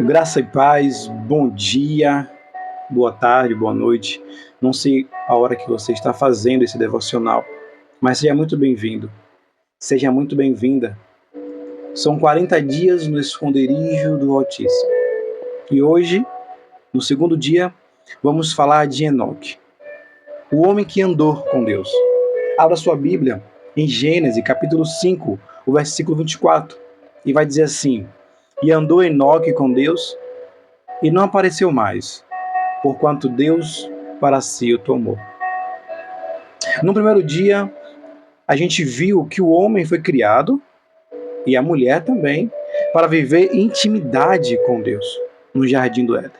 Graça e paz, bom dia, boa tarde, boa noite. Não sei a hora que você está fazendo esse devocional, mas seja muito bem-vindo, seja muito bem-vinda. São 40 dias no esconderijo do Altíssimo. E hoje, no segundo dia, vamos falar de Enoque, o homem que andou com Deus. Abra sua Bíblia em Gênesis, capítulo 5, o versículo 24, e vai dizer assim: E andou Enoque com Deus, e não apareceu mais, porquanto Deus para si o tomou. No primeiro dia, a gente viu que o homem foi criado, e a mulher também, para viver intimidade com Deus, no Jardim do Éden.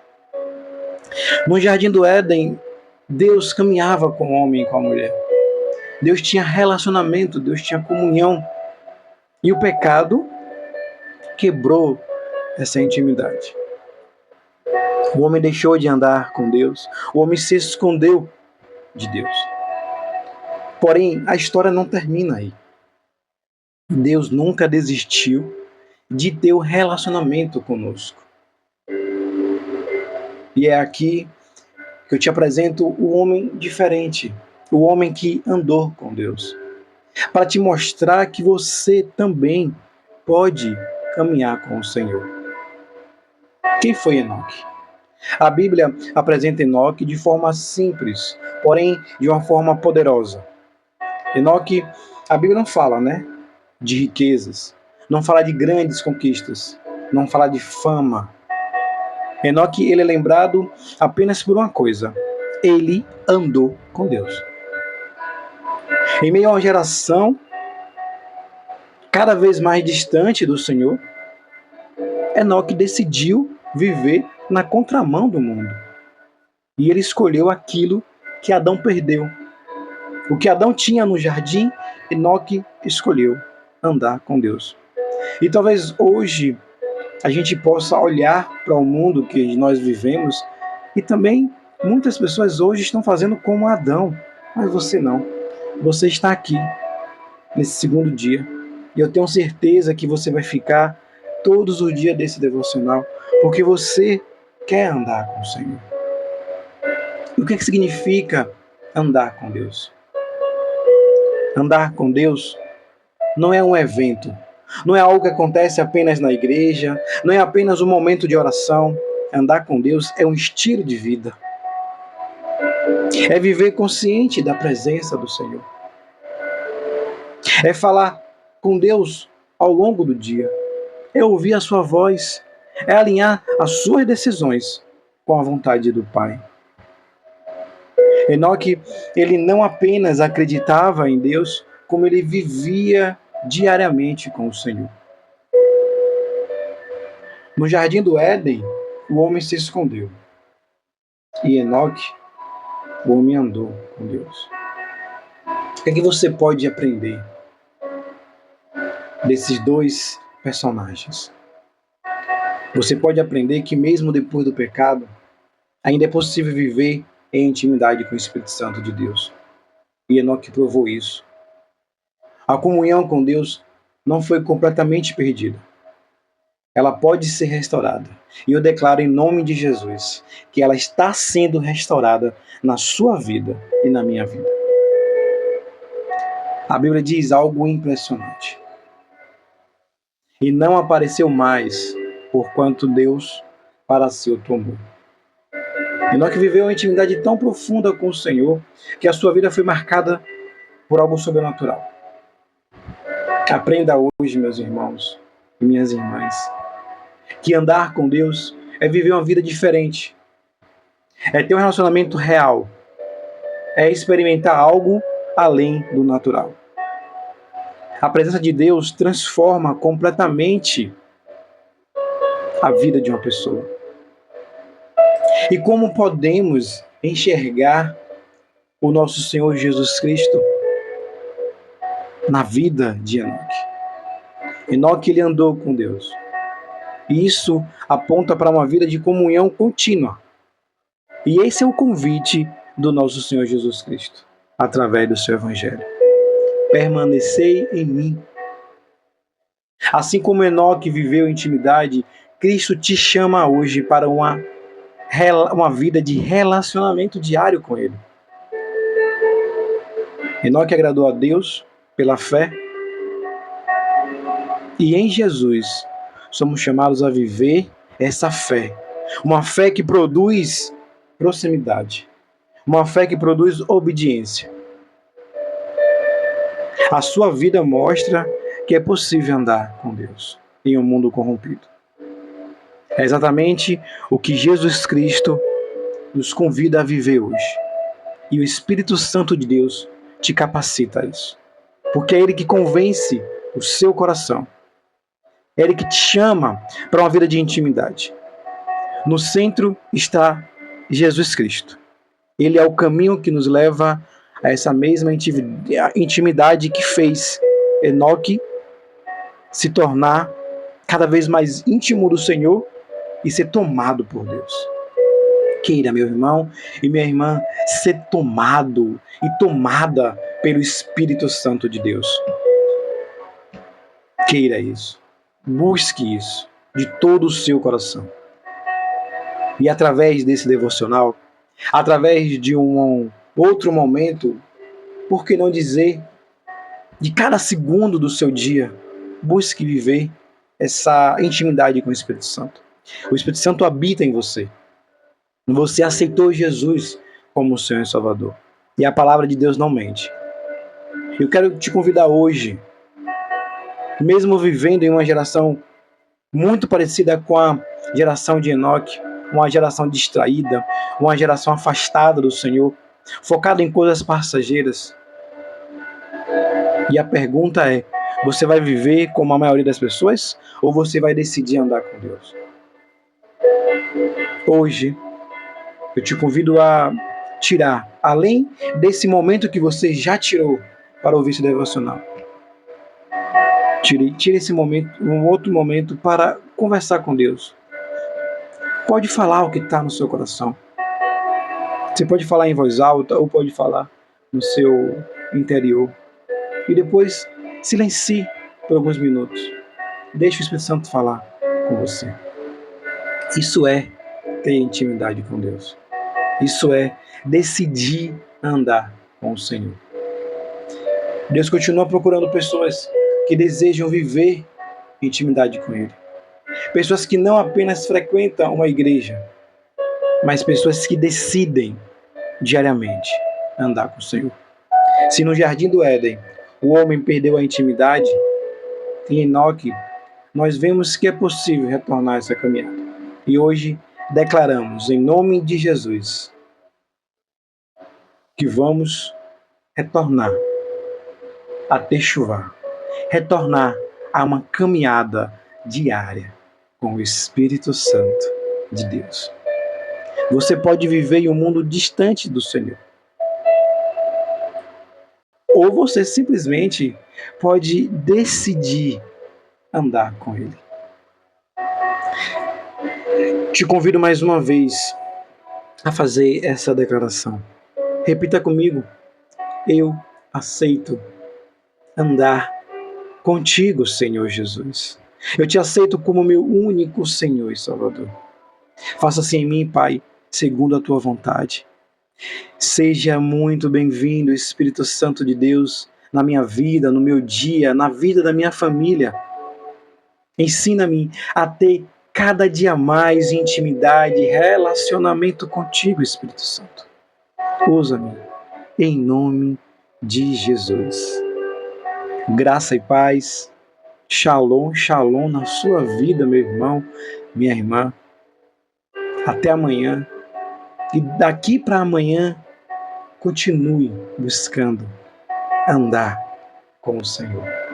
No Jardim do Éden, Deus caminhava com o homem e com a mulher. Deus tinha relacionamento, Deus tinha comunhão. E o pecado quebrou essa intimidade. O homem deixou de andar com Deus, o homem se escondeu de Deus. Porém, a história não termina aí. Deus nunca desistiu de ter um relacionamento conosco. E é aqui que eu te apresento o homem diferente, o homem que andou com Deus, para te mostrar que você também pode caminhar com o Senhor. Quem foi Enoque? A Bíblia apresenta Enoque de forma simples, porém de uma forma poderosa. Enoque, a Bíblia não fala, de riquezas, não fala de grandes conquistas, não fala de fama. Enoque, ele é lembrado apenas por uma coisa: ele andou com Deus. Em meio a uma geração cada vez mais distante do Senhor, Enoque decidiu viver na contramão do mundo. E ele escolheu aquilo que Adão perdeu. O que Adão tinha no jardim, Enoque escolheu andar com Deus. E talvez hoje a gente possa olhar para o mundo que nós vivemos e também muitas pessoas hoje estão fazendo como Adão, mas você não. Você está aqui nesse segundo dia e eu tenho certeza que você vai ficar todos os dias desse devocional porque você quer andar com o Senhor. E o que significa andar com Deus? Andar com Deus não é um evento, não é algo que acontece apenas na igreja, não é apenas um momento de oração. Andar com Deus é um estilo de vida. É viver consciente da presença do Senhor. É falar com Deus ao longo do dia. É ouvir a sua voz. É alinhar as suas decisões com a vontade do Pai. Enoque, ele não apenas acreditava em Deus, como ele vivia diariamente com o Senhor. No Jardim do Éden, o homem se escondeu. E Enoque, o homem andou com Deus. O que é que você pode aprender desses dois personagens? Você pode aprender que mesmo depois do pecado, ainda é possível viver em intimidade com o Espírito Santo de Deus. E Enoque provou isso. A comunhão com Deus não foi completamente perdida. Ela pode ser restaurada. E eu declaro em nome de Jesus que ela está sendo restaurada na sua vida e na minha vida. A Bíblia diz algo impressionante. E não apareceu mais, porquanto Deus para si o tomou. Enoque viveu uma intimidade tão profunda com o Senhor que a sua vida foi marcada por algo sobrenatural. Aprenda hoje, meus irmãos e minhas irmãs, que andar com Deus é viver uma vida diferente. É ter um relacionamento real. É experimentar algo além do natural. A presença de Deus transforma completamente a vida de uma pessoa. E como podemos enxergar o nosso Senhor Jesus Cristo na vida de Enoque? Enoque, ele andou com Deus. E isso aponta para uma vida de comunhão contínua. E esse é o convite do nosso Senhor Jesus Cristo, através do seu Evangelho. Permanecei em mim. Assim como Enoque viveu intimidade Cristo te chama hoje para uma vida de relacionamento diário com Ele. Enoque agradou a Deus pela fé, e em Jesus somos chamados a viver essa fé. Uma fé que produz proximidade. Uma fé que produz obediência. A sua vida mostra que é possível andar com Deus em um mundo corrompido. É exatamente o que Jesus Cristo nos convida a viver hoje. E o Espírito Santo de Deus te capacita a isso. Porque é Ele que convence o seu coração. É Ele que te chama para uma vida de intimidade. No centro está Jesus Cristo. Ele é o caminho que nos leva a essa mesma intimidade que fez Enoque se tornar cada vez mais íntimo do Senhor e ser tomado por Deus. Queira, meu irmão e minha irmã, ser tomado e tomada pelo Espírito Santo de Deus. Queira isso. Busque isso de todo o seu coração. E através desse devocional, através de um outro momento, por que não dizer, de cada segundo do seu dia, busque viver essa intimidade com o Espírito Santo. O Espírito Santo habita em você. Você aceitou Jesus como o Senhor e Salvador. E a palavra de Deus não mente. Eu quero te convidar hoje, mesmo vivendo em uma geração muito parecida com a geração de Enoque, uma geração distraída, uma geração afastada do Senhor, focada em coisas passageiras. E a pergunta é, você vai viver como a maioria das pessoas ou você vai decidir andar com Deus? Hoje, eu te convido a tirar, além desse momento que você já tirou para ouvir esse devocional, tire esse momento, um outro momento para conversar com Deus. Pode falar o que está no seu coração. Você pode falar em voz alta ou pode falar no seu interior. E depois silencie por alguns minutos. Deixe o Espírito Santo falar com você. Isso é ter intimidade com Deus. Isso é decidir andar com o Senhor. Deus continua procurando pessoas que desejam viver intimidade com Ele. Pessoas que não apenas frequentam uma igreja, mas pessoas que decidem diariamente andar com o Senhor. Se no jardim do Éden o homem perdeu a intimidade, em Enoque nós vemos que é possível retornar essa caminhada. E hoje declaramos, em nome de Jesus, que vamos retornar a techuvá, retornar a uma caminhada diária com o Espírito Santo de Deus. Você pode viver em um mundo distante do Senhor. Ou você simplesmente pode decidir andar com Ele. Te convido mais uma vez a fazer essa declaração. Repita comigo. Eu aceito andar contigo, Senhor Jesus. Eu te aceito como meu único Senhor e Salvador. Faça-se em mim, Pai, segundo a tua vontade. Seja muito bem-vindo, Espírito Santo de Deus, na minha vida, no meu dia, na vida da minha família. Ensina-me a ter cada dia mais intimidade e relacionamento contigo, Espírito Santo. Usa-me, em nome de Jesus. Graça e paz, shalom, shalom na sua vida, meu irmão, minha irmã. Até amanhã. E daqui para amanhã, continue buscando andar com o Senhor.